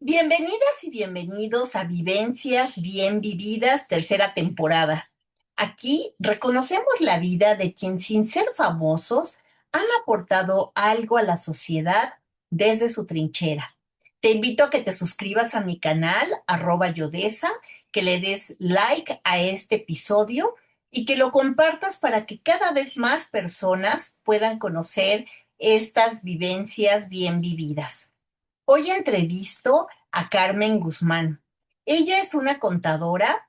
Bienvenidas y bienvenidos a Vivencias Bien Vividas, tercera temporada. Aquí reconocemos la vida de quien sin ser famosos han aportado algo a la sociedad desde su trinchera. Te invito a que te suscribas a mi canal, @Yodesa, que le des like a este episodio y que lo compartas para que cada vez más personas puedan conocer estas vivencias bien vividas. Hoy entrevisto a Carmen Guzmán. Ella es una contadora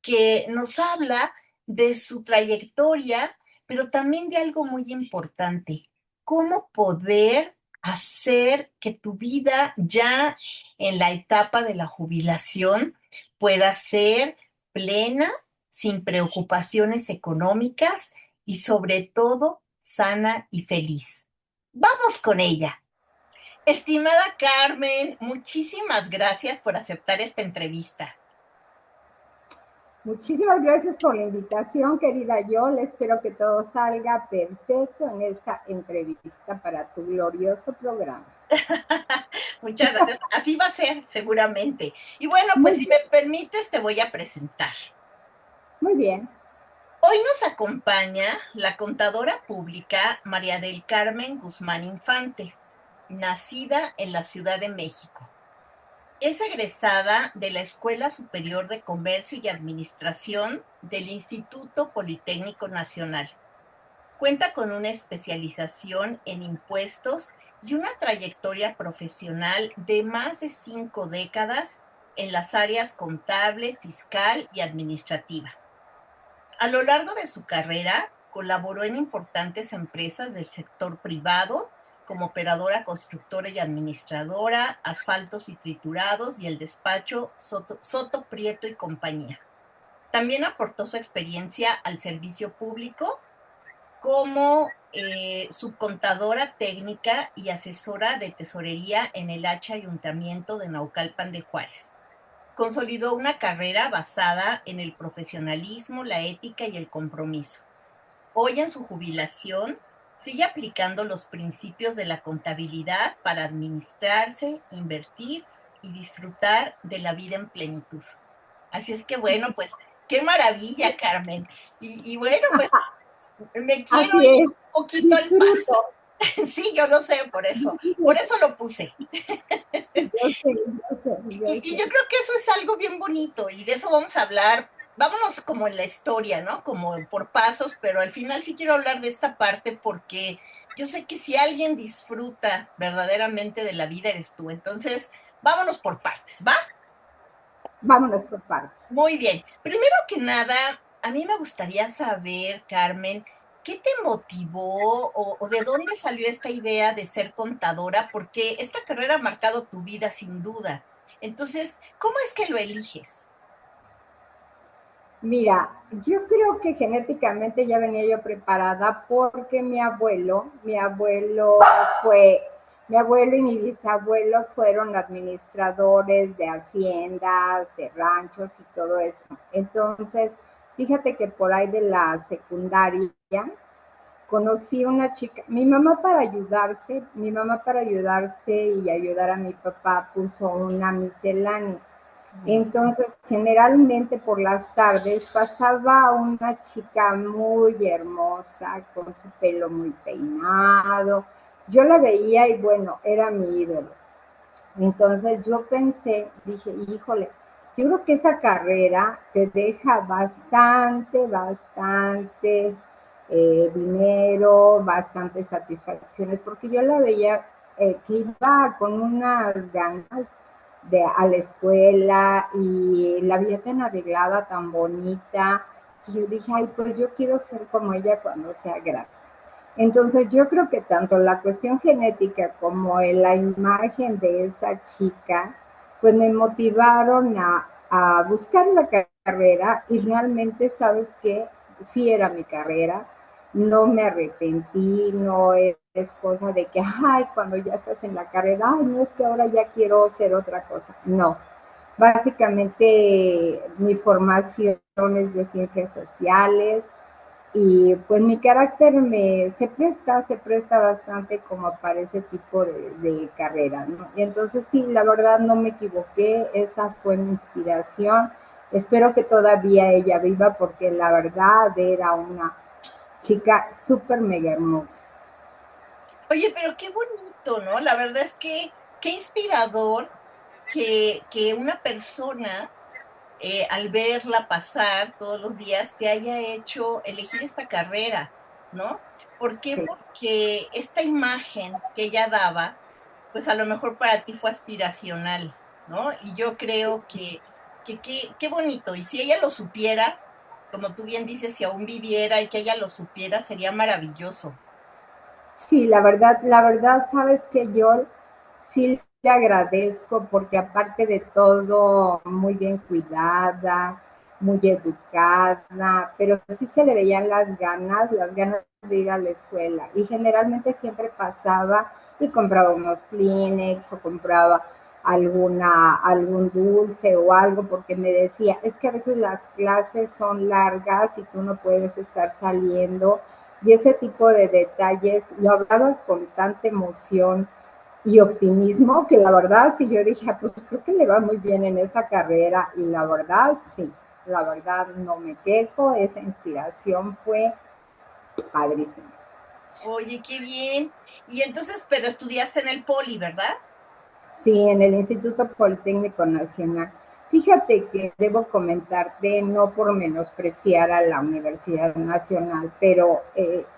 que nos habla de su trayectoria, pero también de algo muy importante, cómo poder hacer que tu vida ya en la etapa de la jubilación pueda ser plena, sin preocupaciones económicas y sobre todo sana y feliz. Vamos con ella. Estimada Carmen, muchísimas gracias por aceptar esta entrevista. Muchísimas gracias por la invitación, querida Yol. Espero que todo salga perfecto en esta entrevista para tu glorioso programa. Muchas gracias. Así va a ser, seguramente. Y bueno, pues Muy si bien, me permites, te voy a presentar. muy bien. Hoy nos acompaña la contadora pública María del Carmen Guzmán Infante, nacida en la Ciudad de México. Es egresada de la Escuela Superior de Comercio y Administración del Instituto Politécnico Nacional. Cuenta con una especialización en impuestos y una trayectoria profesional de más de 5 décadas en las áreas contable, fiscal y administrativa. A lo largo de su carrera, colaboró en importantes empresas del sector privado, como operadora constructora y administradora, Asfaltos y Triturados y el despacho Soto Prieto y Compañía. También aportó su experiencia al servicio público como subcontadora técnica y asesora de tesorería en el H Ayuntamiento de Naucalpan de Juárez. Consolidó una carrera basada en el profesionalismo, la ética y el compromiso. Hoy, en su jubilación, sigue aplicando los principios de la contabilidad para administrarse, invertir y disfrutar de la vida en plenitud. Así es que bueno, pues qué maravilla, Carmen. Y bueno, pues me quiero Así ir es. un poquito al Disfruto. pasado. Sí, yo lo sé, por eso lo puse. Yo sé, yo sé, yo Y sé. yo creo que eso es algo bien bonito y de eso vamos a hablar. Vámonos como en la historia, ¿no? Como por pasos, pero al final sí quiero hablar de esta parte porque yo sé que si alguien disfruta verdaderamente de la vida eres tú. Entonces, vámonos por partes, ¿va? Vámonos por partes. Muy bien. Primero que nada, a mí me gustaría saber, Carmen, ¿qué te motivó o de dónde salió esta idea de ser contadora? Porque esta carrera ha marcado tu vida sin duda. Entonces, ¿cómo es que lo eliges? Mira, yo creo que genéticamente ya venía yo preparada porque fue, mi abuelo y mi bisabuelo fueron administradores de haciendas, de ranchos y todo eso. Entonces, fíjate que por ahí de la secundaria conocí una chica, mi mamá para ayudarse y ayudar a mi papá puso una miscelánea. Entonces, generalmente por las tardes pasaba una chica muy hermosa, con su pelo muy peinado. Yo la veía y bueno, era mi ídolo. Entonces yo pensé, dije, híjole, yo creo que esa carrera te deja bastante dinero, bastantes satisfacciones, porque yo la veía que iba con unas ganas a la escuela y la veía tan arreglada, tan bonita, y yo dije, ay, pues yo quiero ser como ella cuando sea grande. Entonces yo creo que tanto la cuestión genética como la imagen de esa chica, pues me motivaron a buscar la carrera y realmente, ¿sabes qué? Sí era mi carrera, no me arrepentí, no es cosa de que, ay, cuando ya estás en la carrera, ay, no es que ahora ya quiero hacer otra cosa. No, básicamente mi formación es de ciencias sociales, y pues mi carácter se presta bastante como para ese tipo de carrera, ¿no? Y entonces sí, la verdad no me equivoqué, esa fue mi inspiración. Espero que todavía ella viva porque la verdad era una chica súper mega hermosa. Oye, pero qué bonito, ¿no? La verdad es que qué inspirador que una persona, al verla pasar todos los días, te haya hecho elegir esta carrera, ¿no? ¿Por qué? Sí. Porque esta imagen que ella daba, pues a lo mejor para ti fue aspiracional, ¿no? Y yo creo que qué bonito. Y si ella lo supiera, como tú bien dices, si aún viviera y que ella lo supiera, sería maravilloso. Sí, la verdad, sabes que yo sí le agradezco porque aparte de todo, muy bien cuidada, muy educada, pero sí se le veían las ganas de ir a la escuela. Y generalmente siempre pasaba y compraba unos Kleenex o compraba algún dulce o algo porque me decía, es que a veces las clases son largas y tú no puedes estar saliendo y ese tipo de detalles lo hablaba con tanta emoción y optimismo que la verdad sí yo dije, pues creo que le va muy bien en esa carrera y la verdad sí, la verdad no me quejo, esa inspiración fue padrísima. Oye, qué bien. Y entonces, pero estudiaste en el Poli, ¿verdad? Sí, en el Instituto Politécnico Nacional. Fíjate que debo comentarte, no por menospreciar a la Universidad Nacional, pero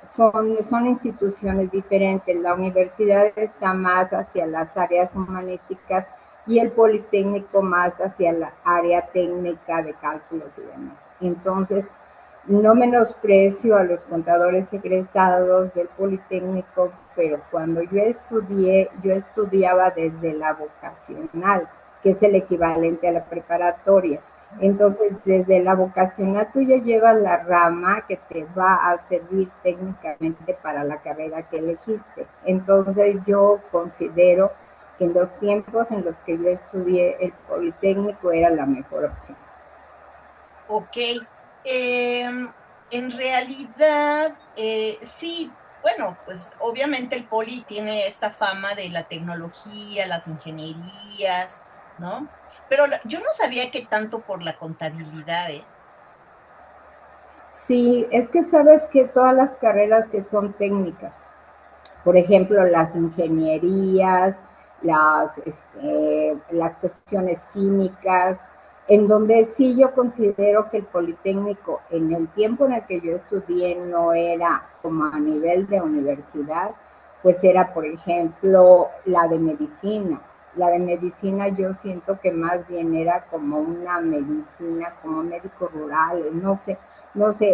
son instituciones diferentes. La universidad está más hacia las áreas humanísticas y el Politécnico más hacia la área técnica de cálculos y demás. Entonces, no menosprecio a los contadores egresados del Politécnico, pero cuando yo estudiaba desde la vocacional, que es el equivalente a la preparatoria. Entonces, desde la vocacional tú ya llevas la rama que te va a servir técnicamente para la carrera que elegiste. Entonces, yo considero que en los tiempos en los que yo estudié el Politécnico era la mejor opción. Ok. En realidad, sí, bueno, pues obviamente el Poli tiene esta fama de la tecnología, las ingenierías, ¿no? Pero yo no sabía que tanto por la contabilidad, ¿eh? Sí, es que sabes que todas las carreras que son técnicas, por ejemplo, las ingenierías, las cuestiones químicas, en donde sí yo considero que el Politécnico en el tiempo en el que yo estudié no era como a nivel de universidad, pues era, por ejemplo, la de medicina. La de medicina yo siento que más bien era como una medicina, como médicos rurales, no sé,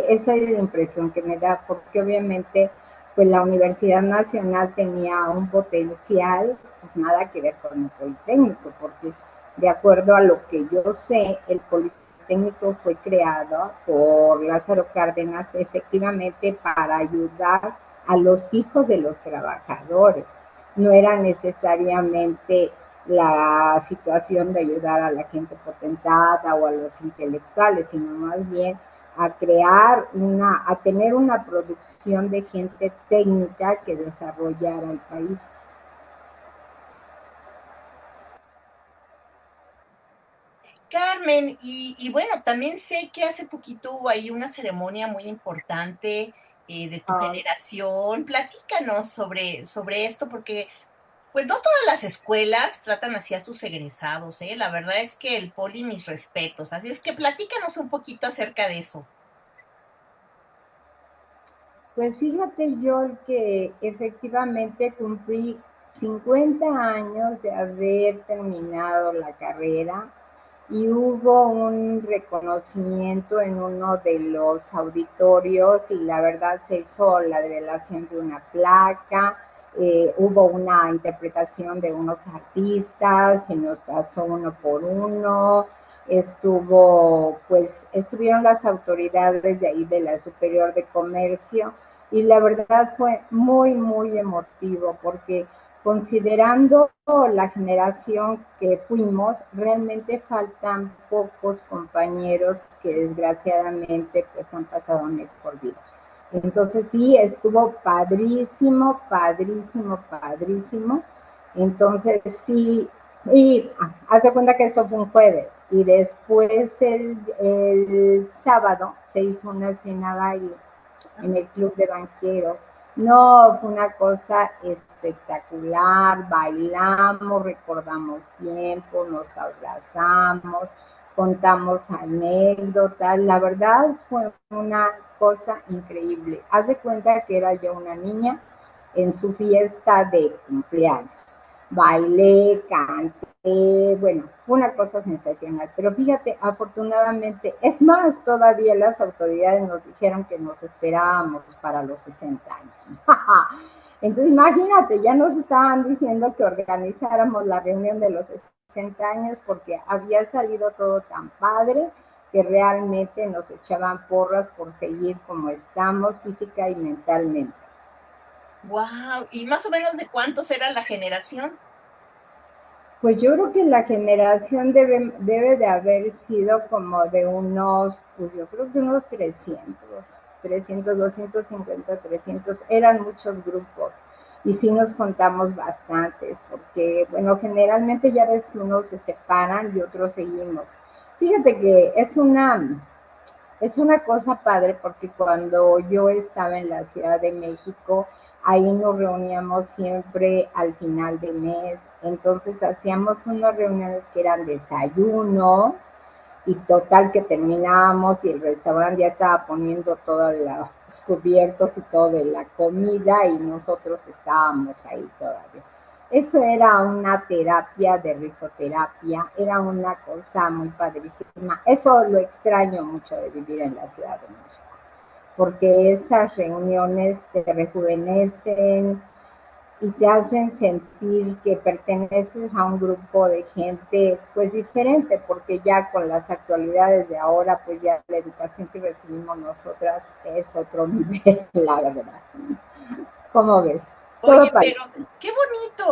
esa es la impresión que me da, porque obviamente pues la Universidad Nacional tenía un potencial, pues nada que ver con el Politécnico, porque de acuerdo a lo que yo sé, el Politécnico fue creado por Lázaro Cárdenas efectivamente para ayudar a los hijos de los trabajadores. No era necesariamente la situación de ayudar a la gente potentada o a los intelectuales, sino más bien a tener una producción de gente técnica que desarrollara el país. Carmen, y bueno, también sé que hace poquito hubo ahí una ceremonia muy importante de tu Uh, generación. Platícanos sobre esto, porque pues no todas las escuelas tratan así a sus egresados, ¿eh? La verdad es que el Poli, mis respetos. Así es que platícanos un poquito acerca de eso. pues fíjate yo que efectivamente cumplí 50 años de haber terminado la carrera y hubo un reconocimiento en uno de los auditorios y la verdad se hizo la develación de una placa, hubo una interpretación de unos artistas, se nos pasó uno por uno, estuvieron las autoridades de ahí de la Superior de Comercio y la verdad fue muy, muy emotivo porque considerando la generación que fuimos, realmente faltan pocos compañeros que desgraciadamente pues han pasado mejor vida. Entonces sí, estuvo padrísimo, padrísimo, padrísimo. Entonces sí, y haz de cuenta que eso fue un jueves. Y después el sábado se hizo una cena baile en el Club de Banqueros. No, fue una cosa espectacular, bailamos, recordamos tiempo, nos abrazamos, contamos anécdotas, la verdad fue una cosa increíble. Haz de cuenta que era yo una niña en su fiesta de cumpleaños. Bailé, canté, bueno, fue una cosa sensacional. Pero fíjate, afortunadamente, es más, todavía las autoridades nos dijeron que nos esperábamos para los 60 años. Entonces, imagínate, ya nos estaban diciendo que organizáramos la reunión de los 60 años porque había salido todo tan padre que realmente nos echaban porras por seguir como estamos física y mentalmente. Wow, ¿y más o menos de cuántos era la generación? Pues yo creo que la generación debe de haber sido como de unos, pues yo creo que unos 300, 250, 300, eran muchos grupos. Y sí nos contamos bastante, porque, bueno, generalmente ya ves que unos se separan y otros seguimos. Fíjate que es una cosa padre porque cuando yo estaba en la Ciudad de México, ahí nos reuníamos siempre al final de mes, entonces hacíamos unas reuniones que eran desayunos y total que terminábamos y el restaurante ya estaba poniendo todos los cubiertos y todo de la comida y nosotros estábamos ahí todavía. Eso era una terapia de risoterapia, era una cosa muy padrísima. Eso lo extraño mucho de vivir en la Ciudad de México, porque esas reuniones te rejuvenecen y te hacen sentir que perteneces a un grupo de gente pues diferente, porque ya con las actualidades de ahora, pues ya la educación que recibimos nosotras es otro nivel, la verdad. ¿Cómo ves? Todo Oye, padre. pero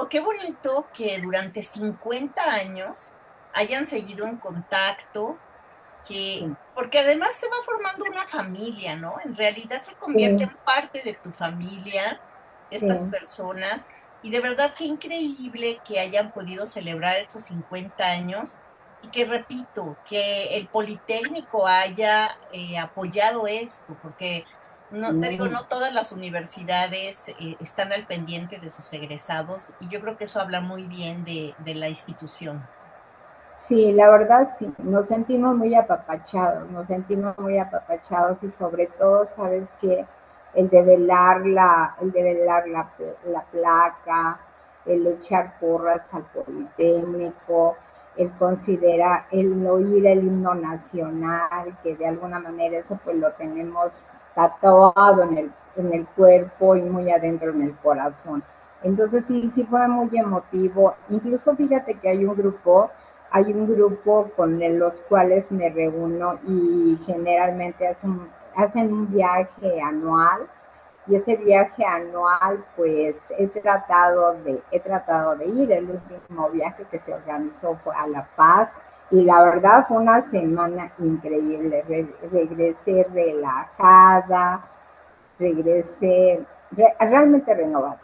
qué bonito que durante 50 años hayan seguido en contacto, Sí, porque además se va formando una familia, ¿no? En realidad se convierte sí, en parte de tu familia, sí. estas personas, y de verdad qué increíble que hayan podido celebrar estos 50 años y que, repito, que el Politécnico haya apoyado esto, porque no, te digo, Mm. no todas las universidades están al pendiente de sus egresados y yo creo que eso habla muy bien de la institución. Sí, la verdad sí, nos sentimos muy apapachados y sobre todo, sabes que el de velar la placa, el echar porras al Politécnico, el considerar, el oír el himno nacional, que de alguna manera eso pues lo tenemos tatuado en el cuerpo y muy adentro en el corazón. Entonces sí, sí fue muy emotivo. Incluso fíjate que hay un grupo con los cuales me reúno y generalmente hacen un viaje anual y ese viaje anual pues he tratado de ir. El último viaje que se organizó fue a La Paz y la verdad fue una semana increíble. Regresé relajada, regresé realmente renovado.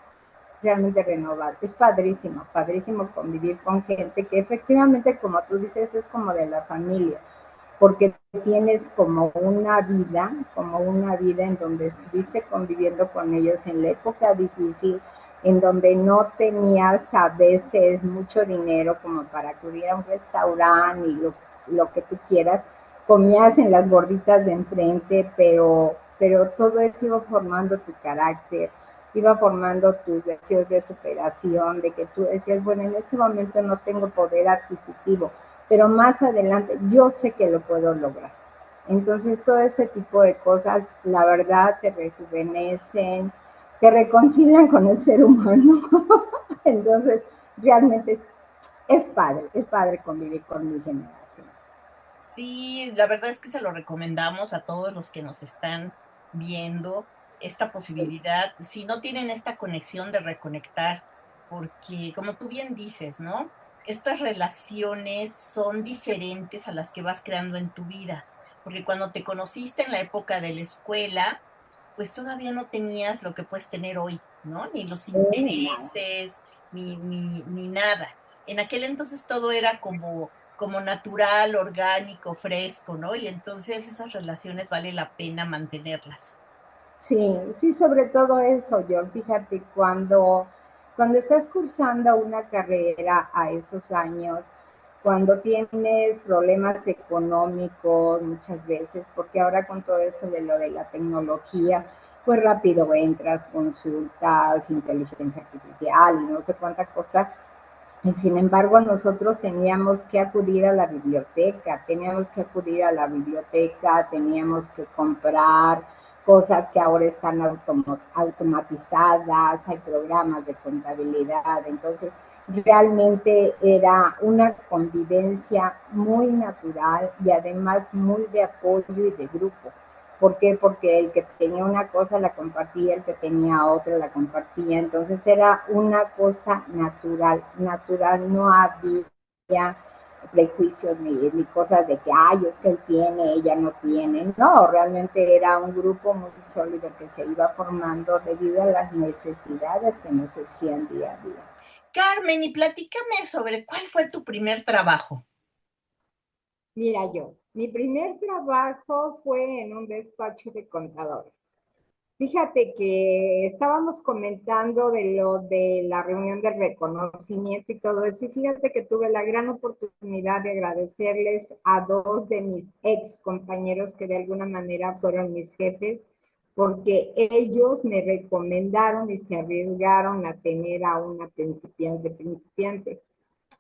Es padrísimo, padrísimo convivir con gente que efectivamente, como tú dices, es como de la familia, porque tienes como una vida en donde estuviste conviviendo con ellos en la época difícil, en donde no tenías a veces mucho dinero como para acudir a un restaurante y lo que tú quieras, comías en las gorditas de enfrente, pero todo eso iba formando tu carácter, iba formando tus deseos de superación, de que tú decías, bueno, en este momento no tengo poder adquisitivo, pero más adelante yo sé que lo puedo lograr. Entonces, todo ese tipo de cosas, la verdad, te rejuvenecen, te reconcilian con el ser humano. Entonces, realmente es padre convivir con mi generación. Sí, la verdad es que se lo recomendamos a todos los que nos están viendo esta posibilidad, si no tienen esta conexión de reconectar, porque como tú bien dices, ¿no? Estas relaciones son diferentes a las que vas creando en tu vida, porque cuando te conociste en la época de la escuela, pues todavía no tenías lo que puedes tener hoy, ¿no? Ni los Nada. intereses, ni nada. En aquel entonces todo era como natural, orgánico, fresco, ¿no? Y entonces esas relaciones vale la pena mantenerlas. Sí, sí, sobre todo eso, John. Fíjate, cuando estás cursando una carrera a esos años, cuando tienes problemas económicos muchas veces, porque ahora con todo esto de lo de la tecnología, pues rápido entras, consultas, inteligencia artificial y no sé cuánta cosa. Y sin embargo, nosotros teníamos que acudir a la biblioteca, teníamos que comprar cosas que ahora están automatizadas, hay programas de contabilidad, entonces realmente era una convivencia muy natural y además muy de apoyo y de grupo. ¿Por qué? Porque el que tenía una cosa la compartía, el que tenía otra la compartía. Entonces era una cosa natural, natural, no había prejuicios ni cosas de que, ay, es que él tiene, ella no tiene. No, realmente era un grupo muy sólido que se iba formando debido a las necesidades que nos surgían día a día. Carmen, y platícame sobre cuál fue tu primer trabajo. Mira, mi primer trabajo fue en un despacho de contadores. Fíjate que estábamos comentando de lo de la reunión del reconocimiento y todo eso, y fíjate que tuve la gran oportunidad de agradecerles a dos de mis ex compañeros que de alguna manera fueron mis jefes, porque ellos me recomendaron y se arriesgaron a tener a una principiante.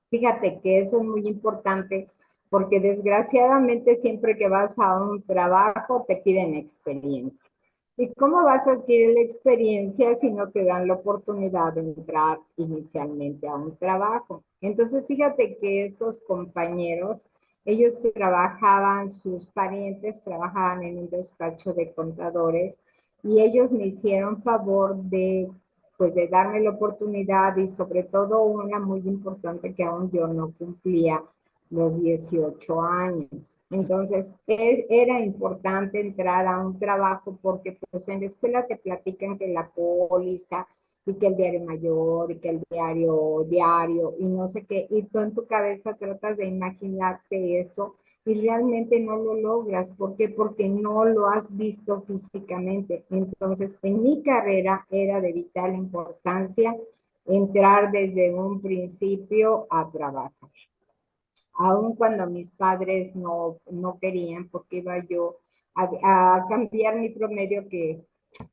Fíjate que eso es muy importante porque desgraciadamente siempre que vas a un trabajo te piden experiencia. ¿Y cómo vas a adquirir la experiencia si no te dan la oportunidad de entrar inicialmente a un trabajo? Entonces, fíjate que esos compañeros, ellos trabajaban, sus parientes trabajaban en un despacho de contadores y ellos me hicieron favor de darme la oportunidad y sobre todo una muy importante que aún yo no cumplía los 18 años. Entonces, era importante entrar a un trabajo porque pues en la escuela te platican que la póliza y que el diario mayor y que el diario y no sé qué, y tú en tu cabeza tratas de imaginarte eso y realmente no lo logras. ¿Por qué? Porque no lo has visto físicamente. Entonces, en mi carrera era de vital importancia entrar desde un principio a trabajar. Aun cuando mis padres no querían, porque iba yo a cambiar mi promedio, que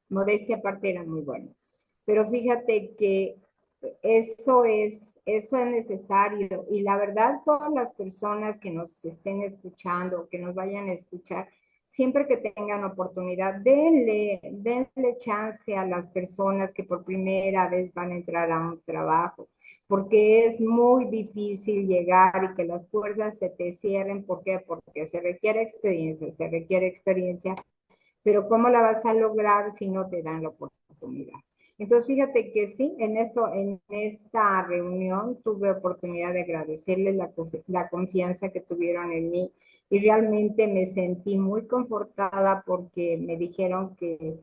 modestia aparte era muy bueno. Pero fíjate que eso es necesario y la verdad todas las personas que nos estén escuchando, que nos vayan a escuchar, siempre que tengan oportunidad, denle chance a las personas que por primera vez van a entrar a un trabajo, porque es muy difícil llegar y que las puertas se te cierren. ¿Por qué? Porque se requiere experiencia, pero ¿cómo la vas a lograr si no te dan la oportunidad? Entonces, fíjate que sí, en esta reunión tuve oportunidad de agradecerles la confianza que tuvieron en mí y realmente me sentí muy confortada porque me dijeron que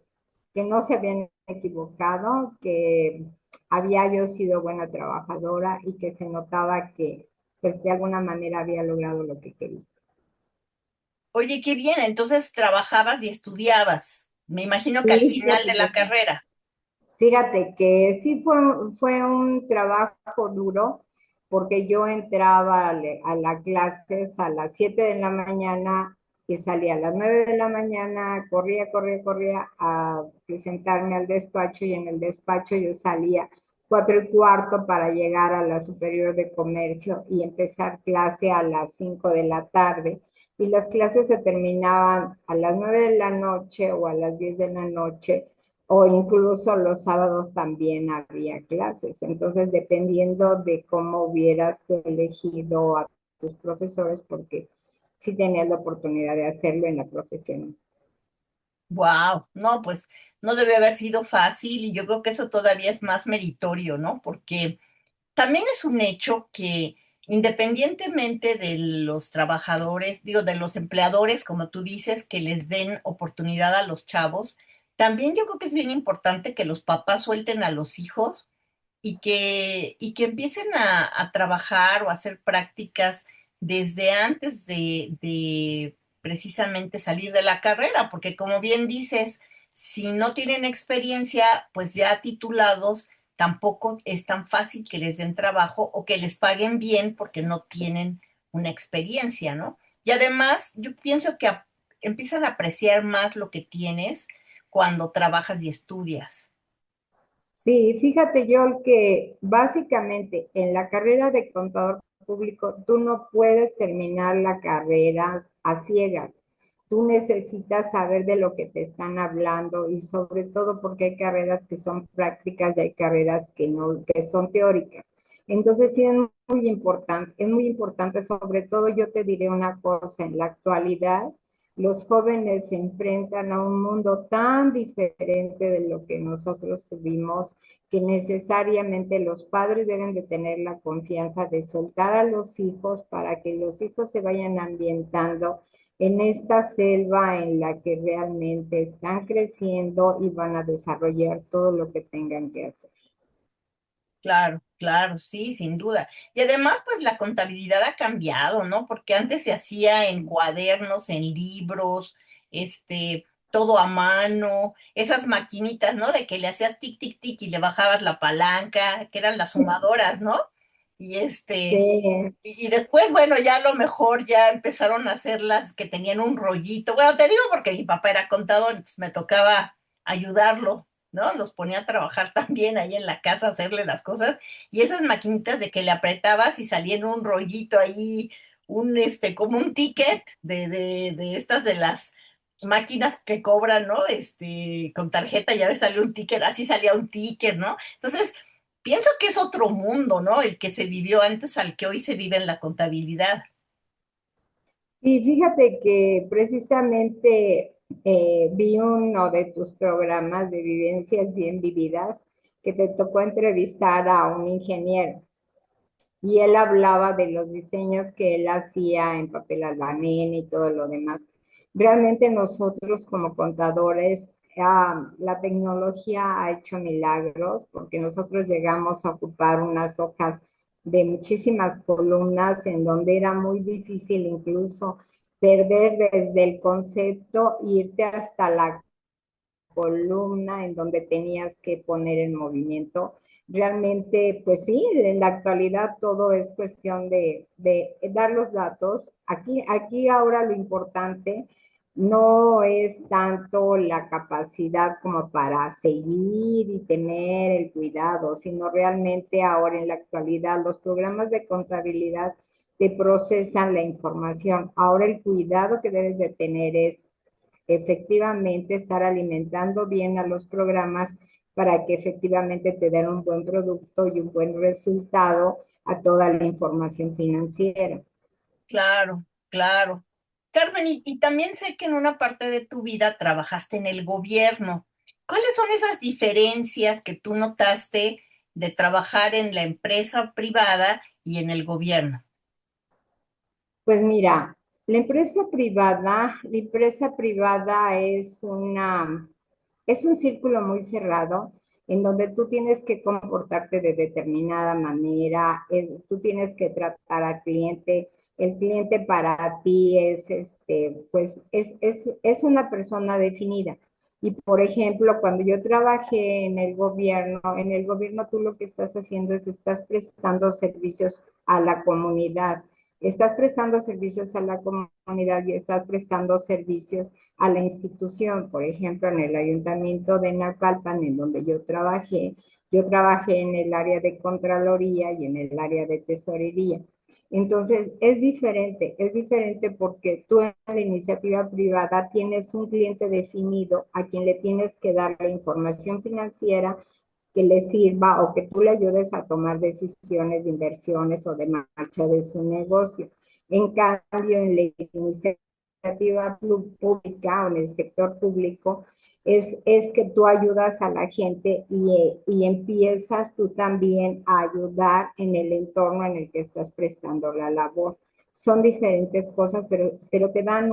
no se habían equivocado, que había yo sido buena trabajadora y que se notaba que pues de alguna manera había logrado lo que quería. Oye, qué bien, entonces trabajabas y estudiabas. Me imagino que al Sí, final fíjate de la que carrera. Fíjate que sí fue un trabajo duro porque yo entraba a las clases a las 7 de la mañana y salía a las 9 de la mañana, corría a presentarme al despacho y en el despacho yo salía 4:15 para llegar a la Superior de Comercio y empezar clase a las 5 de la tarde. Y las clases se terminaban a las 9 de la noche o a las 10 de la noche o incluso los sábados también había clases. Entonces, dependiendo de cómo hubieras elegido a tus profesores, porque sí tenías la oportunidad de hacerlo en la profesión. Wow, no, pues no debe haber sido fácil y yo creo que eso todavía es más meritorio, ¿no? Porque también es un hecho que independientemente de los trabajadores, digo, de los empleadores, como tú dices, que les den oportunidad a los chavos, también yo creo que es bien importante que los papás suelten a los hijos y que empiecen a trabajar o a hacer prácticas desde antes de precisamente salir de la carrera, porque como bien dices, si no tienen experiencia, pues ya titulados, tampoco es tan fácil que les den trabajo o que les paguen bien porque no tienen una experiencia, ¿no? Y además, yo pienso que empiezan a apreciar más lo que tienes cuando trabajas y estudias. Sí, fíjate yo que básicamente en la carrera de contador público tú no puedes terminar la carrera a ciegas. Tú necesitas saber de lo que te están hablando y sobre todo porque hay carreras que son prácticas y hay carreras que no, que son teóricas. Entonces sí es muy importante, sobre todo yo te diré una cosa, en la actualidad los jóvenes se enfrentan a un mundo tan diferente de lo que nosotros tuvimos que necesariamente los padres deben de tener la confianza de soltar a los hijos para que los hijos se vayan ambientando en esta selva en la que realmente están creciendo y van a desarrollar todo lo que tengan que hacer. Claro, claro, sí, sin duda. Y además, pues la contabilidad ha cambiado, ¿no? Porque antes se hacía en cuadernos, en libros, todo a mano, esas maquinitas, ¿no? De que le hacías tic, tic, tic y le bajabas la palanca, que eran las sumadoras, ¿no? Y Sí, y después, bueno, ya a lo mejor ya empezaron a hacer las que tenían un rollito. Bueno, te digo porque mi papá era contador, entonces me tocaba ayudarlo, ¿no? Los ponía a trabajar también ahí en la casa, a hacerle las cosas. Y esas maquinitas de que le apretabas y salía en un rollito ahí, como un ticket de estas de las máquinas que cobran, ¿no? Con tarjeta, ya ves, sale un ticket, así salía un ticket, ¿no? Entonces, pienso que es otro mundo, ¿no? El que se vivió antes al que hoy se vive en la contabilidad. sí, fíjate que precisamente vi uno de tus programas de vivencias bien vividas que te tocó entrevistar a un ingeniero. Y él hablaba de los diseños que él hacía en papel albanén y todo lo demás. Realmente nosotros como contadores, la tecnología ha hecho milagros porque nosotros llegamos a ocupar unas hojas de muchísimas columnas en donde era muy difícil incluso perder desde el concepto, irte hasta la columna en donde tenías que poner en movimiento. Realmente, pues sí, en la actualidad todo es cuestión de dar los datos. Aquí ahora lo importante no es tanto la capacidad como para seguir y tener el cuidado, sino realmente ahora en la actualidad los programas de contabilidad te procesan la información. Ahora el cuidado que debes de tener es efectivamente estar alimentando bien a los programas para que efectivamente te den un buen producto y un buen resultado a toda la información financiera. Claro, claro. Carmen, y también sé que en una parte de tu vida trabajaste en el gobierno. ¿Cuáles son esas diferencias que tú notaste de trabajar en la empresa privada y en el gobierno? Pues mira, la empresa privada es un círculo muy cerrado en donde tú tienes que comportarte de determinada manera, tú tienes que tratar al cliente, el cliente para ti es, pues, es una persona definida. Y por ejemplo, cuando yo trabajé en el gobierno tú lo que estás haciendo es estás prestando servicios a la comunidad, estás prestando servicios a la comunidad y estás prestando servicios a la institución. Por ejemplo, en el ayuntamiento de Naucalpan, en donde yo trabajé en el área de Contraloría y en el área de Tesorería. Entonces, es diferente porque tú en la iniciativa privada tienes un cliente definido a quien le tienes que dar la información financiera que le sirva o que tú le ayudes a tomar decisiones de inversiones o de marcha de su negocio. En cambio, en la iniciativa pública o en el sector público, es que tú ayudas a la gente y empiezas tú también a ayudar en el entorno en el que estás prestando la labor. Son diferentes cosas, pero te dan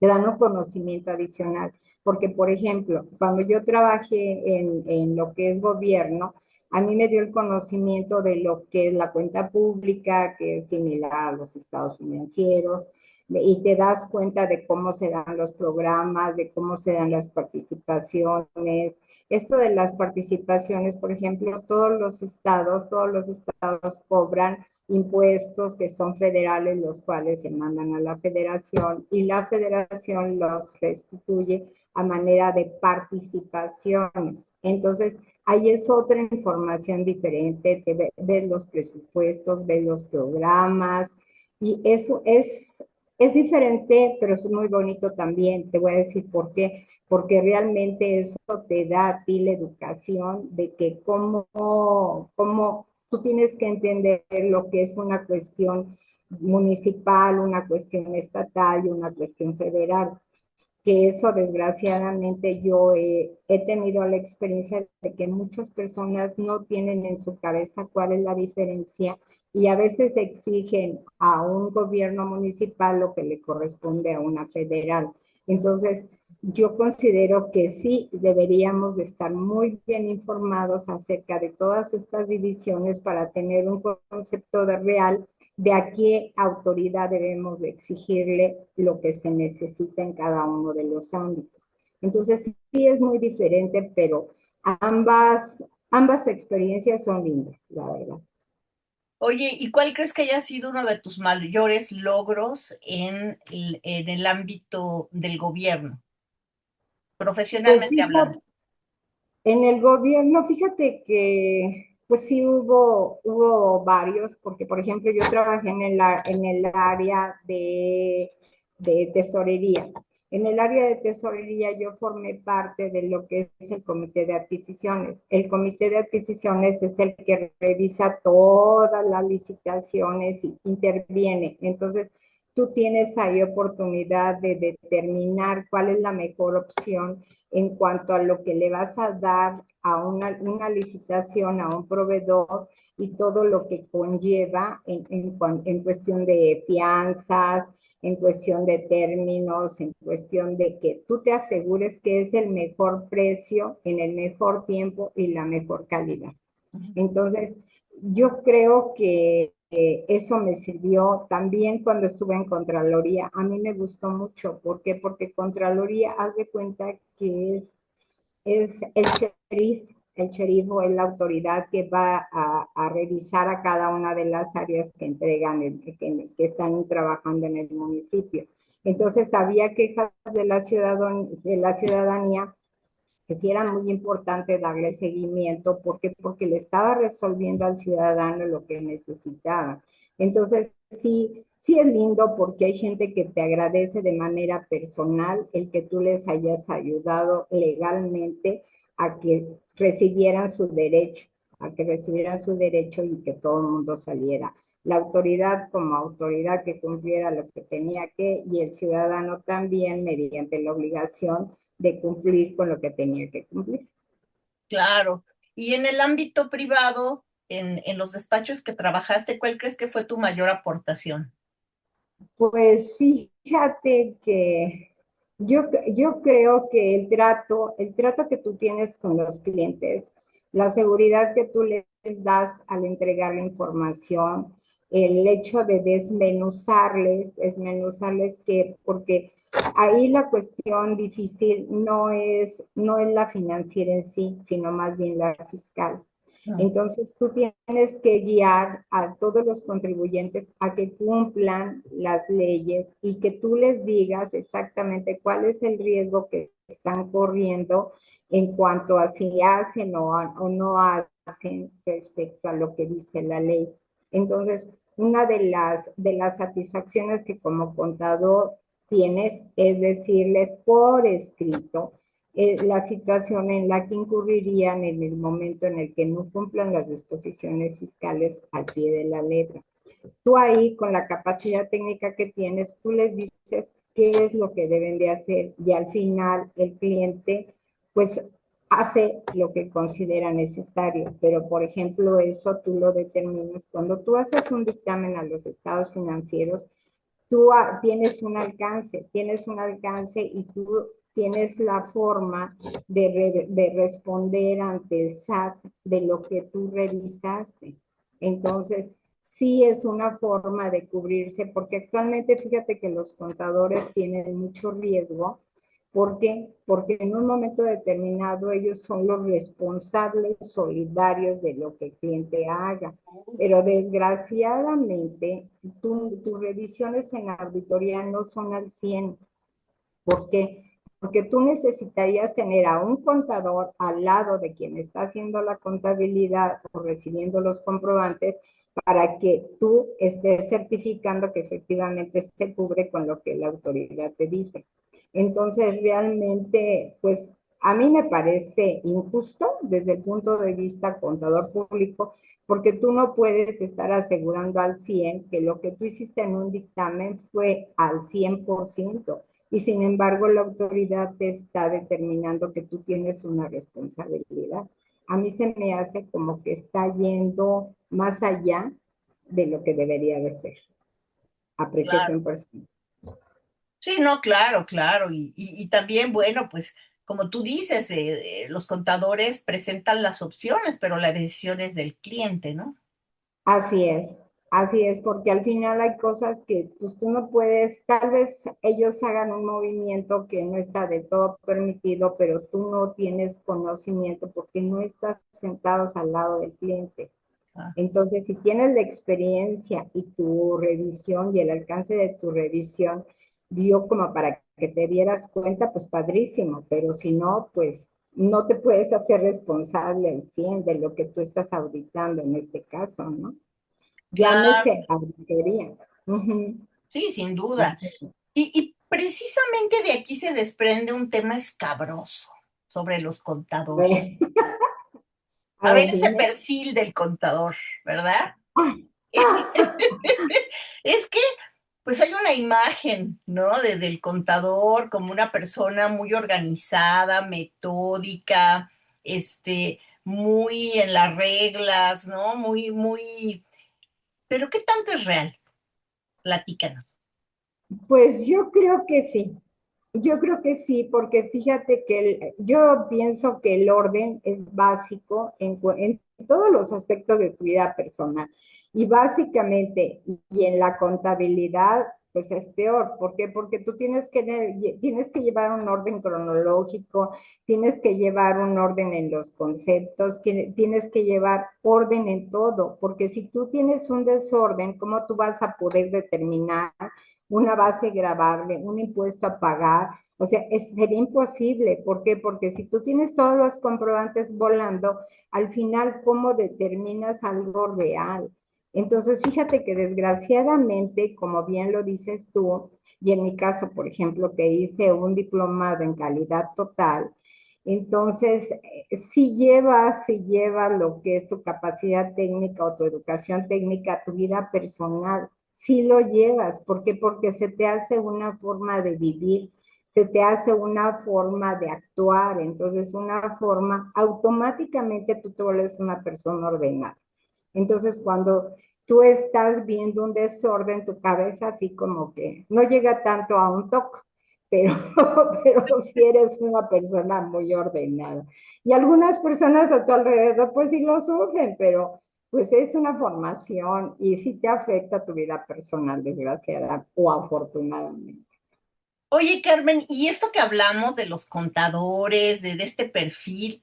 te dan un conocimiento adicional. Porque, por ejemplo, cuando yo trabajé en lo que es gobierno, a mí me dio el conocimiento de lo que es la cuenta pública, que es similar a los estados financieros, y te das cuenta de cómo se dan los programas, de cómo se dan las participaciones. Esto de las participaciones, por ejemplo, todos los estados cobran impuestos que son federales, los cuales se mandan a la federación y la federación los restituye a manera de participaciones. Entonces, ahí es otra información diferente, ves los presupuestos, ves los programas y eso es diferente, pero es muy bonito también. Te voy a decir por qué. Porque realmente eso te da a ti la educación de que cómo tú tienes que entender lo que es una cuestión municipal, una cuestión estatal y una cuestión federal, que eso desgraciadamente yo he tenido la experiencia de que muchas personas no tienen en su cabeza cuál es la diferencia y a veces exigen a un gobierno municipal lo que le corresponde a una federal. Entonces, yo considero que sí deberíamos de estar muy bien informados acerca de todas estas divisiones para tener un concepto de real de a qué autoridad debemos de exigirle lo que se necesita en cada uno de los ámbitos. Entonces, sí es muy diferente, pero ambas experiencias son lindas, la verdad. Oye, ¿y cuál crees que haya sido uno de tus mayores logros en el ámbito del gobierno, Pues profesionalmente hablando? fíjate, en el gobierno, fíjate que pues sí hubo varios, porque por ejemplo yo trabajé en el área de tesorería. En el área de tesorería yo formé parte de lo que es el comité de adquisiciones. El comité de adquisiciones es el que revisa todas las licitaciones y interviene. Entonces, tú tienes ahí oportunidad de determinar cuál es la mejor opción en cuanto a lo que le vas a dar a una licitación, a un proveedor y todo lo que conlleva en cuestión de fianzas, en cuestión de términos, en cuestión de que tú te asegures que es el mejor precio en el mejor tiempo y la mejor calidad. Entonces, yo creo que eso me sirvió también cuando estuve en Contraloría. A mí me gustó mucho. ¿Por qué? Porque Contraloría, haz de cuenta que es el sheriff o es la autoridad que va a revisar a cada una de las áreas que entregan, que están trabajando en el municipio. Entonces, había quejas de la ciudadanía que sí era muy importante darle seguimiento, porque le estaba resolviendo al ciudadano lo que necesitaba. Entonces, sí es lindo porque hay gente que te agradece de manera personal el que tú les hayas ayudado legalmente a que recibieran su derecho, a que recibieran su derecho y que todo el mundo saliera. La autoridad como autoridad que cumpliera lo que tenía que y el ciudadano también mediante la obligación de cumplir con lo que tenía que cumplir. Claro. Y en el ámbito privado, en los despachos que trabajaste, ¿cuál crees que fue tu mayor aportación? Pues fíjate que yo creo que el trato que tú tienes con los clientes, la seguridad que tú les das al entregar la información, el hecho de desmenuzarles que, porque ahí la cuestión difícil no es la financiera en sí, sino más bien la fiscal. Entonces, tú tienes que guiar a todos los contribuyentes a que cumplan las leyes y que tú les digas exactamente cuál es el riesgo que están corriendo en cuanto a si hacen o no hacen respecto a lo que dice la ley. Entonces, una de las satisfacciones que como contador tienes es decirles por escrito la situación en la que incurrirían en el momento en el que no cumplan las disposiciones fiscales al pie de la letra. Tú ahí, con la capacidad técnica que tienes, tú les dices qué es lo que deben de hacer y al final el cliente pues hace lo que considera necesario, pero por ejemplo eso tú lo determinas cuando tú haces un dictamen a los estados financieros. tú tienes un alcance y tú tienes la forma de responder ante el SAT de lo que tú revisaste. Entonces, sí es una forma de cubrirse, porque actualmente fíjate que los contadores tienen mucho riesgo. ¿Por qué? Porque en un momento determinado ellos son los responsables solidarios de lo que el cliente haga. Pero desgraciadamente, tus revisiones en la auditoría no son al 100. ¿Por qué? Porque tú necesitarías tener a un contador al lado de quien está haciendo la contabilidad o recibiendo los comprobantes para que tú estés certificando que efectivamente se cubre con lo que la autoridad te dice. Entonces, realmente, pues a mí me parece injusto desde el punto de vista contador público, porque tú no puedes estar asegurando al 100 que lo que tú hiciste en un dictamen fue al 100%, y sin embargo la autoridad te está determinando que tú tienes una responsabilidad. A mí se me hace como que está yendo más allá de lo que debería de ser. Claro. Apreciación personal. Sí, no, claro, claro. Y también, bueno, pues como tú dices, los contadores presentan las opciones, pero la decisión es del cliente, ¿no? Así es, porque al final hay cosas que pues tú no puedes, tal vez ellos hagan un movimiento que no está de todo permitido, pero tú no tienes conocimiento porque no estás sentados al lado del cliente. Ah, Entonces, si tienes la experiencia y tu revisión y el alcance de tu revisión dio como para que te dieras cuenta, pues padrísimo, pero si no, pues no te puedes hacer responsable al 100 de lo que tú estás auditando en este caso, ¿no? claro, Llámese auditoría. Ujú. sí, sin duda. Y precisamente de aquí se desprende un tema escabroso sobre los A contadores. ver, a A ver ver, ese dime. perfil del contador, ¿verdad? Ah, ah, Es que, pues hay una imagen, ¿no? Del contador como una persona muy organizada, metódica, muy en las reglas, ¿no? Pero ¿qué tanto es real? Platícanos. pues yo creo que sí. Yo creo que sí, porque fíjate que yo pienso que el orden es básico en todos los aspectos de tu vida personal. Y básicamente, y en la contabilidad, pues es peor. ¿Por qué? Porque tú tienes que llevar un orden cronológico, tienes que llevar un orden en los conceptos, tienes que llevar orden en todo, porque si tú tienes un desorden, ¿cómo tú vas a poder determinar una base grabable, un impuesto a pagar? O sea, sería imposible. ¿Por qué? Porque si tú tienes todos los comprobantes volando, al final, ¿cómo determinas algo real? Entonces, fíjate que desgraciadamente, como bien lo dices tú, y en mi caso, por ejemplo, que hice un diplomado en calidad total, entonces, si lleva lo que es tu capacidad técnica o tu educación técnica a tu vida personal, sí lo llevas. ¿Por qué? Porque se te hace una forma de vivir, se te hace una forma de actuar, entonces una forma, automáticamente tú te vuelves una persona ordenada. Entonces cuando tú estás viendo un desorden, tu cabeza así como que no llega tanto a un toque, pero, pero si eres una persona muy ordenada. Y algunas personas a tu alrededor pues sí lo sufren, pero pues es una formación y sí te afecta tu vida personal, desgraciada o afortunadamente. Oye, Carmen, y esto que hablamos de los contadores, de este perfil,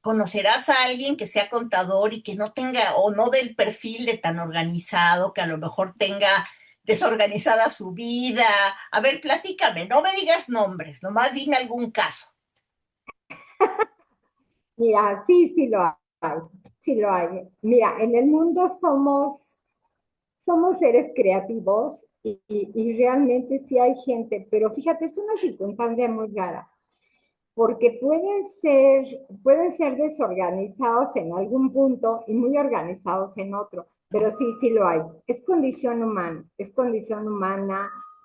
¿conocerás a alguien que sea contador y que no tenga o no del perfil de tan organizado, que a lo mejor tenga desorganizada su vida? A ver, platícame, no me digas nombres, nomás dime algún caso. Mira, sí lo hay, sí lo hay. Mira, en el mundo somos seres creativos y realmente sí hay gente, pero fíjate, es una circunstancia muy rara, porque pueden ser desorganizados en algún punto y muy organizados en otro, pero sí lo hay. Es condición humana,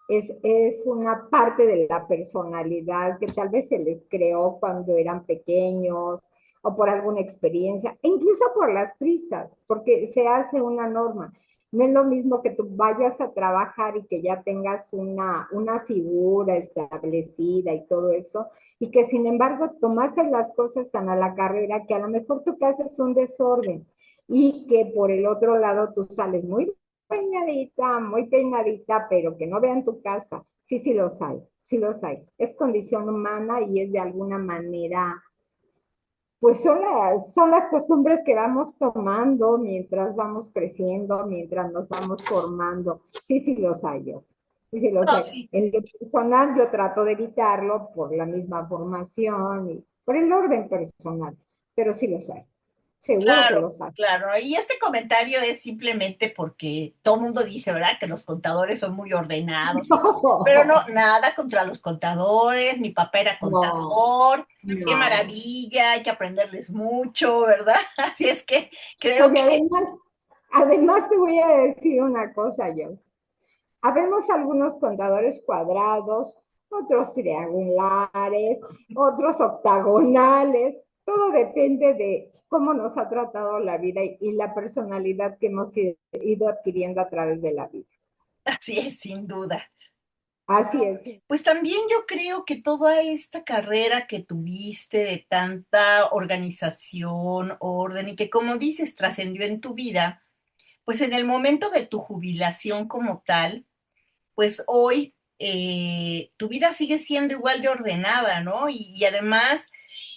es una parte de la personalidad que tal vez se les creó cuando eran pequeños o por alguna experiencia, e incluso por las prisas, porque se hace una norma. No es lo mismo que tú vayas a trabajar y que ya tengas una figura establecida y todo eso, y que sin embargo tomaste las cosas tan a la carrera que a lo mejor tu casa es un desorden y que por el otro lado tú sales muy peinadita, pero que no vean tu casa. Sí, sí los hay, sí los hay. Es condición humana y es de alguna manera pues son las costumbres que vamos tomando mientras vamos creciendo, mientras nos vamos formando. Sí, sí los hay yo. Sí, sí los No, hay. sí, En lo personal yo trato de evitarlo por la misma formación y por el orden personal, pero sí los hay. Seguro que claro, los hay. claro. Y este comentario es simplemente porque todo el mundo dice, ¿verdad? Que los contadores son muy ordenados, pero no, nada contra los contadores. Mi papá era No, contador. Qué no. maravilla, hay que aprenderles mucho, ¿verdad? Así es que creo Oye, que además te voy a decir una cosa, yo. Habemos algunos contadores cuadrados, otros triangulares, otros octagonales. Todo depende de cómo nos ha tratado la vida y la personalidad que hemos ido adquiriendo a través de la vida. así es, sin duda. Así es. Pues también yo creo que toda esta carrera que tuviste de tanta organización, orden y que como dices, trascendió en tu vida, pues en el momento de tu jubilación como tal, pues hoy tu vida sigue siendo igual de ordenada, ¿no? Y además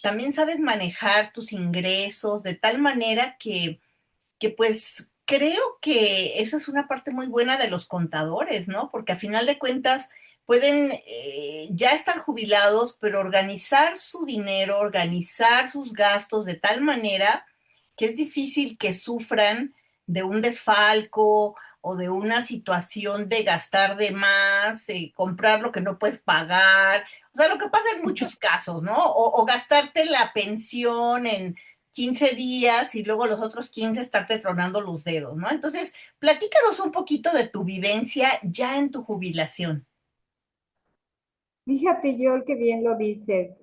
también sabes manejar tus ingresos de tal manera que pues creo que eso es una parte muy buena de los contadores, ¿no? Porque a final de cuentas pueden ya estar jubilados, pero organizar su dinero, organizar sus gastos de tal manera que es difícil que sufran de un desfalco o de una situación de gastar de más, comprar lo que no puedes pagar. O sea, lo que pasa en muchos casos, ¿no? O gastarte la pensión en 15 días y luego los otros 15 estarte tronando los dedos, ¿no? Entonces, platícanos un poquito de tu vivencia ya en tu jubilación. Fíjate, yo que bien lo dices.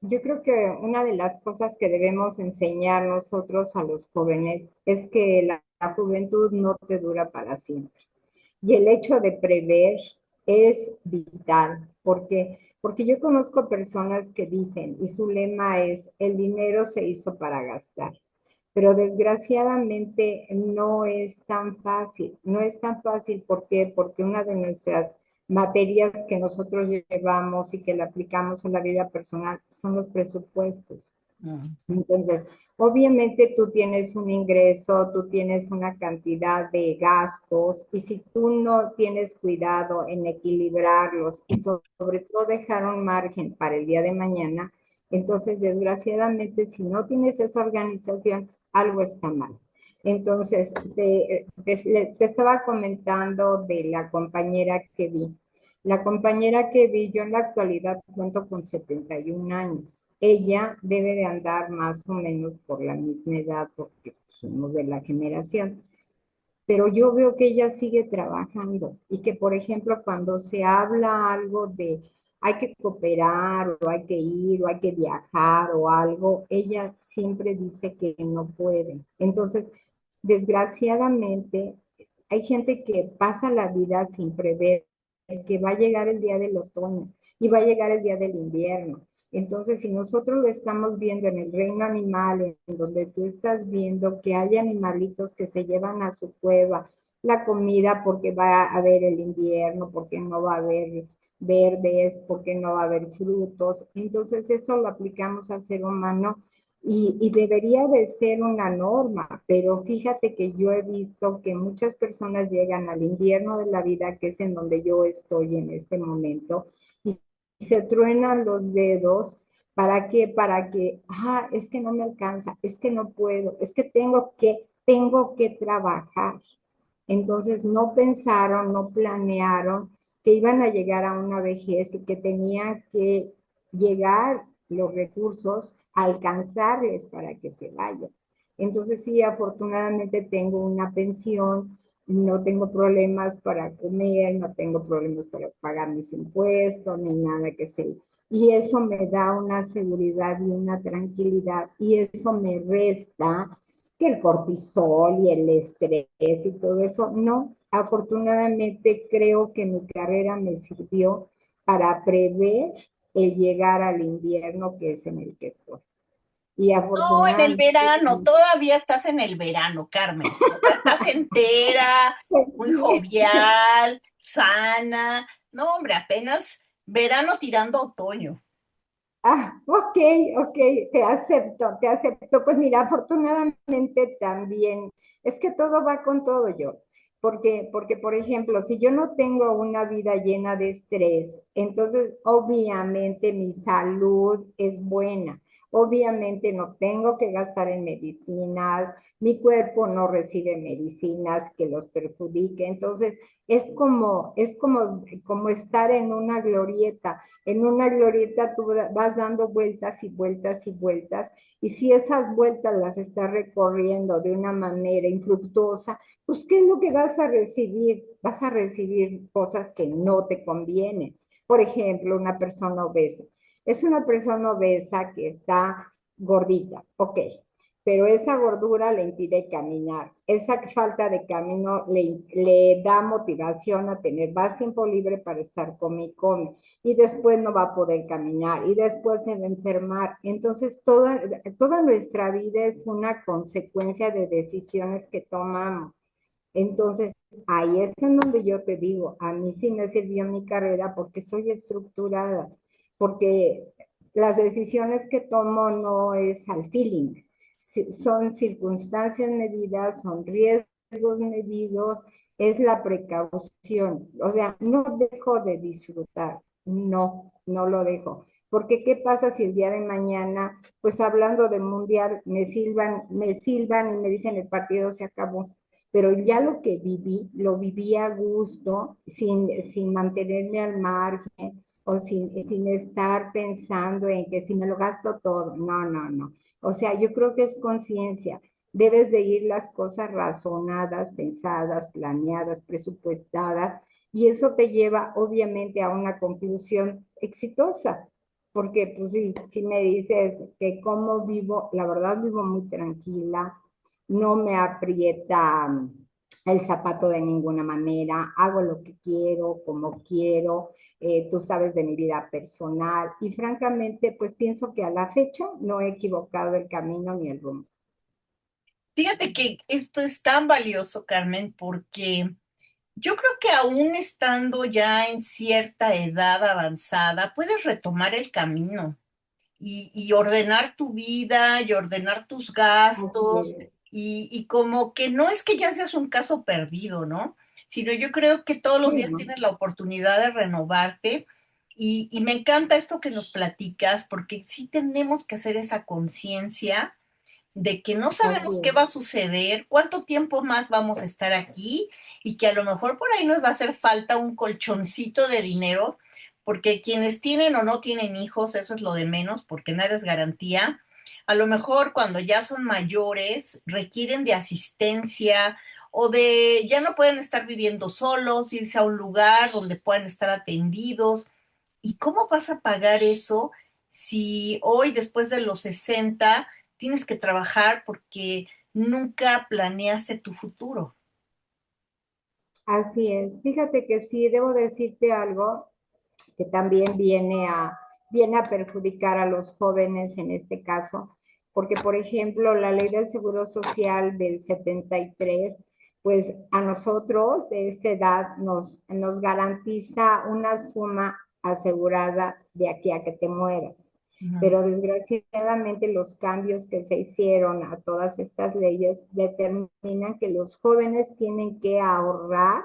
Yo creo que una de las cosas que debemos enseñar nosotros a los jóvenes es que la juventud no te dura para siempre. Y el hecho de prever es vital. ¿Por qué? Porque yo conozco personas que dicen, y su lema es, el dinero se hizo para gastar. Pero desgraciadamente no es tan fácil. No es tan fácil, ¿por qué? Porque una de nuestras materias que nosotros llevamos y que le aplicamos a la vida personal son los presupuestos. Mm. Entonces, obviamente tú tienes un ingreso, tú tienes una cantidad de gastos y si tú no tienes cuidado en equilibrarlos y sobre todo dejar un margen para el día de mañana, entonces desgraciadamente si no tienes esa organización, algo está mal. Entonces, te estaba comentando de la compañera que vi. La compañera que vi, yo en la actualidad cuento con 71 años. Ella debe de andar más o menos por la misma edad porque somos de la generación. Pero yo veo que ella sigue trabajando y que, por ejemplo, cuando se habla algo de hay que cooperar o hay que ir o hay que viajar o algo, ella siempre dice que no puede. Entonces, desgraciadamente, hay gente que pasa la vida sin prever que va a llegar el día del otoño y va a llegar el día del invierno. Entonces, si nosotros lo estamos viendo en el reino animal, en donde tú estás viendo que hay animalitos que se llevan a su cueva la comida porque va a haber el invierno, porque no va a haber verdes, porque no va a haber frutos, entonces eso lo aplicamos al ser humano y debería de ser una norma, pero fíjate que yo he visto que muchas personas llegan al invierno de la vida, que es en donde yo estoy en este momento, y se truenan los dedos. ¿Para qué? Para que, es que no me alcanza, es que no puedo, es que tengo que trabajar. Entonces no pensaron, no planearon que iban a llegar a una vejez y que tenían que llegar los recursos a alcanzarles para que se vayan. Entonces sí, afortunadamente tengo una pensión, no tengo problemas para comer, no tengo problemas para pagar mis impuestos, ni nada que se. Y eso me da una seguridad y una tranquilidad y eso me resta que el cortisol y el estrés y todo eso. No, afortunadamente creo que mi carrera me sirvió para prever el llegar al invierno que es en el que estoy. Y No, en el afortunadamente, verano, todavía estás en el verano, Carmen. O sea, estás entera, pues muy sí. jovial, sana. No, hombre, apenas verano tirando a otoño. Ok, ok, te acepto, te acepto. Pues mira, afortunadamente también, es que todo va con todo yo. Porque, por ejemplo, si yo no tengo una vida llena de estrés, entonces obviamente mi salud es buena. Obviamente no tengo que gastar en medicinas, mi cuerpo no recibe medicinas que los perjudique. Entonces, como estar en una glorieta tú vas dando vueltas y vueltas y vueltas, y si esas vueltas las estás recorriendo de una manera infructuosa, pues ¿qué es lo que vas a recibir? Vas a recibir cosas que no te convienen. Por ejemplo, una persona obesa. Es una persona obesa que está gordita, ok, pero esa gordura le impide caminar. Esa falta de camino le da motivación a tener más tiempo libre para estar come y come, y después no va a poder caminar y después se va a enfermar. Entonces, toda nuestra vida es una consecuencia de decisiones que tomamos. Entonces, ahí es en donde yo te digo, a mí sí me sirvió mi carrera porque soy estructurada, porque las decisiones que tomo no es al feeling, son circunstancias medidas, son riesgos medidos, es la precaución. O sea, no dejo de disfrutar, no, no lo dejo. Porque ¿qué pasa si el día de mañana, pues hablando de mundial, me silban y me dicen el partido se acabó? Pero ya lo que viví, lo viví a gusto, sin mantenerme al margen o sin estar pensando en que si me lo gasto todo. No, no, no. O sea, yo creo que es conciencia. Debes de ir las cosas razonadas, pensadas, planeadas, presupuestadas, y eso te lleva obviamente a una conclusión exitosa. Porque pues sí, si me dices que cómo vivo, la verdad vivo muy tranquila, no me aprieta el zapato de ninguna manera, hago lo que quiero, como quiero, tú sabes de mi vida personal y francamente pues pienso que a la fecha no he equivocado el camino ni el rumbo. Fíjate que esto es tan valioso, Carmen, porque yo creo que aún estando ya en cierta edad avanzada, puedes retomar el camino y ordenar tu vida y ordenar tus Así gastos es, y como que no es que ya seas un caso perdido, ¿no? Sino yo creo que todos los sí, días ¿no? tienes la oportunidad de renovarte y me encanta esto que nos platicas porque sí tenemos que hacer esa conciencia de que no Así sabemos qué es, va a suceder, cuánto tiempo más vamos a estar aquí y que a lo mejor por ahí nos va a hacer falta un colchoncito de dinero, porque quienes tienen o no tienen hijos, eso es lo de menos, porque nada es garantía. A lo mejor cuando ya son mayores requieren de asistencia o de ya no pueden estar viviendo solos, irse a un lugar donde puedan estar atendidos. ¿Y cómo vas a pagar eso si hoy, después de los 60 tienes que trabajar porque nunca planeaste tu futuro? así es. Fíjate que sí, debo decirte algo que también viene a perjudicar a los jóvenes en este caso, porque por ejemplo la ley del Seguro Social del 73, pues a nosotros de esta edad nos garantiza una suma asegurada de aquí a que te mueras. Ujú. Pero desgraciadamente los cambios que se hicieron a todas estas leyes determinan que los jóvenes tienen que ahorrar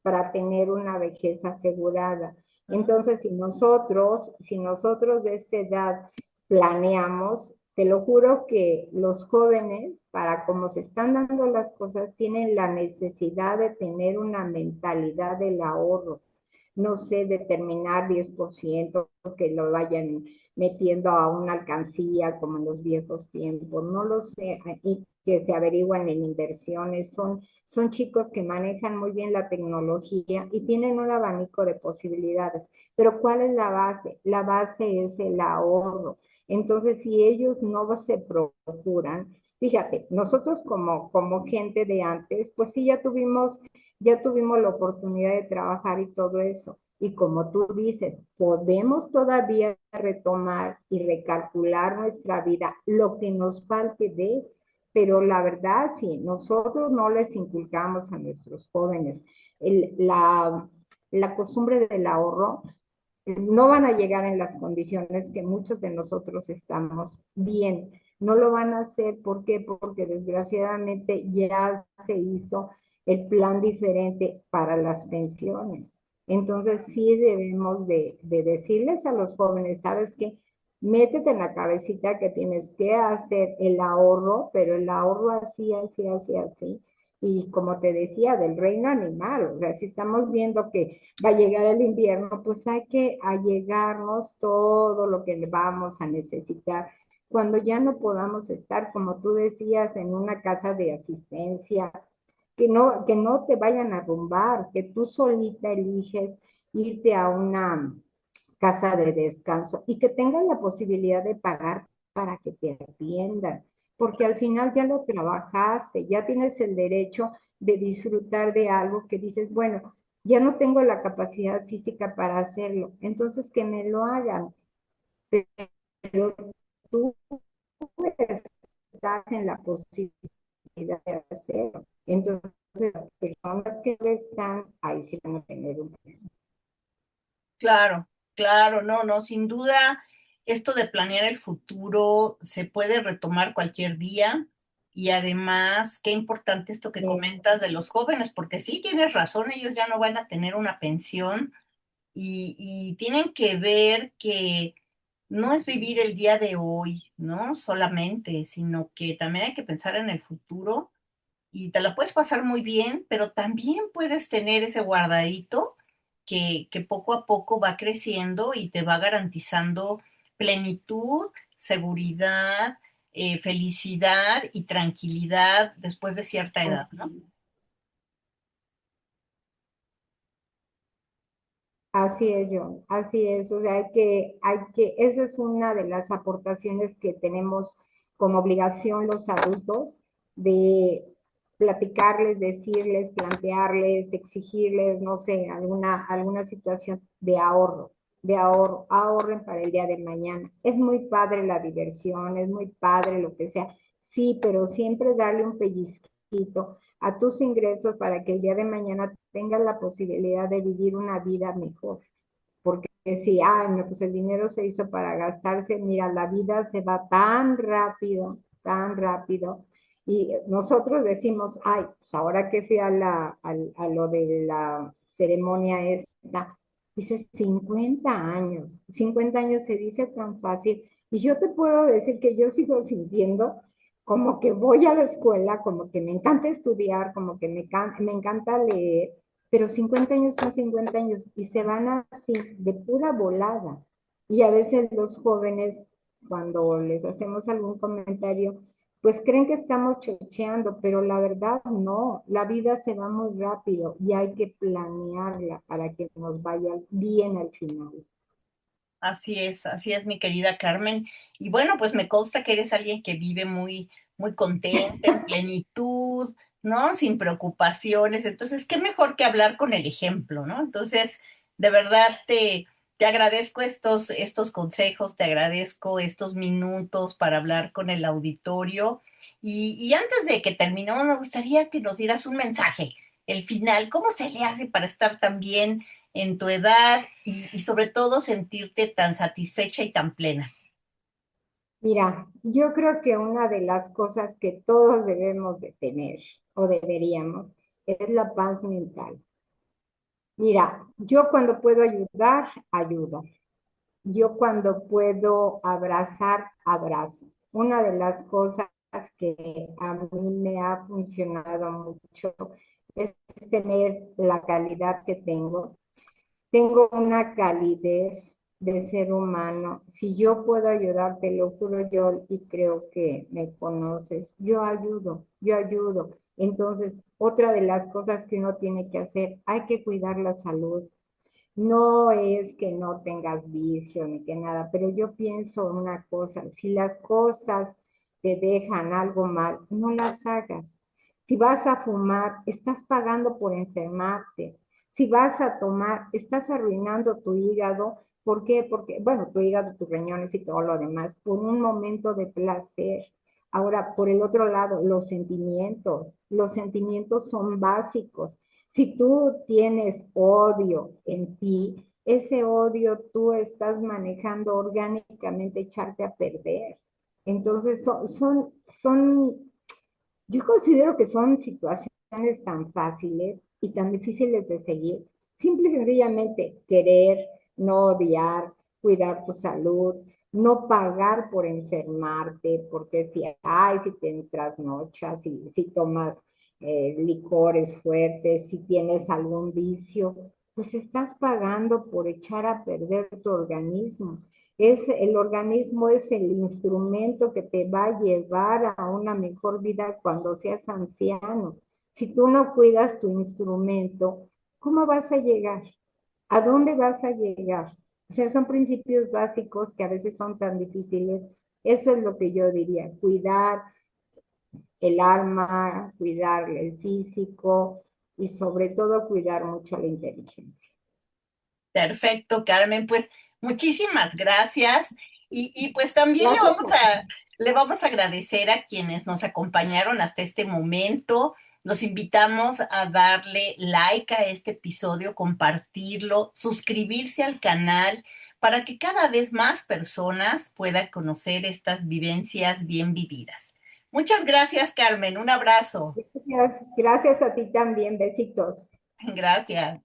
para tener una vejez asegurada. Entonces, si nosotros de esta edad planeamos, te lo juro que los jóvenes, para cómo se están dando las cosas, tienen la necesidad de tener una mentalidad del ahorro. No sé, determinar 10% que lo vayan metiendo a una alcancía como en los viejos tiempos, no lo sé, y que se averiguan en inversiones, son chicos que manejan muy bien la tecnología y tienen un abanico de posibilidades. Pero ¿cuál es la base? La base es el ahorro. Entonces, si ellos no se procuran, Fíjate, nosotros como gente de antes, pues sí, ya tuvimos la oportunidad de trabajar y todo eso. Y como tú dices, podemos todavía retomar y recalcular nuestra vida, lo que nos falte pero la verdad, sí, nosotros no les inculcamos a nuestros jóvenes la costumbre del ahorro, no van a llegar en las condiciones que muchos de nosotros estamos bien. No lo van a hacer, ¿por qué? Porque desgraciadamente ya se hizo el plan diferente para las pensiones. Entonces sí debemos de decirles a los jóvenes, ¿sabes qué? Métete en la cabecita que tienes que hacer el ahorro, pero el ahorro así, así, así, así. Y como te decía, del reino animal, o sea, si estamos viendo que va a llegar el invierno, pues hay que allegarnos todo lo que vamos a necesitar. Cuando ya no podamos estar, como tú decías, en una casa de asistencia, que no te vayan a rumbar, que tú solita eliges irte a una casa de descanso y que tengan la posibilidad de pagar para que te atiendan, porque al final ya lo trabajaste, ya tienes el derecho de disfrutar de algo que dices, bueno, ya no tengo la capacidad física para hacerlo, entonces que me lo hagan, pero tú estás en la posibilidad de hacerlo. Entonces, las personas que lo están, ahí sí van a tener un... Claro, claro, no, no, sin duda, esto de planear el futuro se puede retomar cualquier día y además, qué importante esto que comentas de los jóvenes, porque sí tienes razón, ellos ya no van a tener una pensión y tienen que ver que no es vivir el día de hoy, ¿no? Solamente, sino que también hay que pensar en el futuro y te la puedes pasar muy bien, pero también puedes tener ese guardadito que poco a poco va creciendo y te va garantizando plenitud, seguridad, felicidad y tranquilidad después de cierta edad, ¿no? Así es, John, así es. O sea, esa es una de las aportaciones que tenemos como obligación los adultos de platicarles, decirles, plantearles, exigirles, no sé, alguna situación de ahorro, ahorren para el día de mañana. Es muy padre la diversión, es muy padre lo que sea, sí, pero siempre darle un pellizquito a tus ingresos para que el día de mañana tengas la posibilidad de vivir una vida mejor. Porque si, no, pues el dinero se hizo para gastarse, mira, la vida se va tan rápido. Y nosotros decimos, ay, pues ahora que fui a lo de la ceremonia esta, dice 50 años se dice tan fácil. Y yo te puedo decir que yo sigo sintiendo como que voy a la escuela, como que me encanta estudiar, como que me encanta leer, pero 50 años son 50 años y se van así, de pura volada. Y a veces los jóvenes, cuando les hacemos algún comentario, pues creen que estamos chocheando, pero la verdad no, la vida se va muy rápido y hay que planearla para que nos vaya bien al final. Así es, mi querida Carmen. Y bueno, pues me consta que eres alguien que vive muy, muy contenta, en plenitud, ¿no? Sin preocupaciones. Entonces, qué mejor que hablar con el ejemplo, ¿no? Entonces, de verdad te agradezco estos consejos, te agradezco estos minutos para hablar con el auditorio. Y antes de que terminemos, me gustaría que nos dieras un mensaje, el final, ¿cómo se le hace para estar tan bien en tu edad y sobre todo sentirte tan satisfecha y tan plena? Mira, yo creo que una de las cosas que todos debemos de tener o deberíamos es la paz mental. Mira, yo cuando puedo ayudar, ayudo. Yo cuando puedo abrazar, abrazo. Una de las cosas que a mí me ha funcionado mucho es tener la calidad que tengo. Tengo una calidez de ser humano. Si yo puedo ayudar, te lo juro yo y creo que me conoces, yo ayudo, yo ayudo. Entonces, otra de las cosas que uno tiene que hacer, hay que cuidar la salud. No es que no tengas vicio ni que nada, pero yo pienso una cosa, si las cosas te dejan algo mal, no las hagas. Si vas a fumar, estás pagando por enfermarte. Si vas a tomar, estás arruinando tu hígado. ¿Por qué? Porque, bueno, tu hígado, tus riñones y todo lo demás, por un momento de placer. Ahora, por el otro lado, los sentimientos son básicos. Si tú tienes odio en ti, ese odio tú estás manejando orgánicamente echarte a perder. Entonces, yo considero que son situaciones tan fáciles y tan difíciles de seguir. Simple y sencillamente querer, no odiar, cuidar tu salud, no pagar por enfermarte, porque si te trasnochas, si tomas licores fuertes, si tienes algún vicio, pues estás pagando por echar a perder tu organismo. El organismo es el instrumento que te va a llevar a una mejor vida cuando seas anciano. Si tú no cuidas tu instrumento, ¿cómo vas a llegar? ¿A dónde vas a llegar? O sea, son principios básicos que a veces son tan difíciles. Eso es lo que yo diría, cuidar el alma, cuidar el físico y sobre todo cuidar mucho la inteligencia. Perfecto, Carmen. Pues muchísimas gracias. Y pues también Gracias a ti. le vamos a agradecer a quienes nos acompañaron hasta este momento. Los invitamos a darle like a este episodio, compartirlo, suscribirse al canal para que cada vez más personas puedan conocer estas vivencias bien vividas. Muchas gracias, Carmen. Un abrazo. Gracias a ti también. Besitos. Gracias.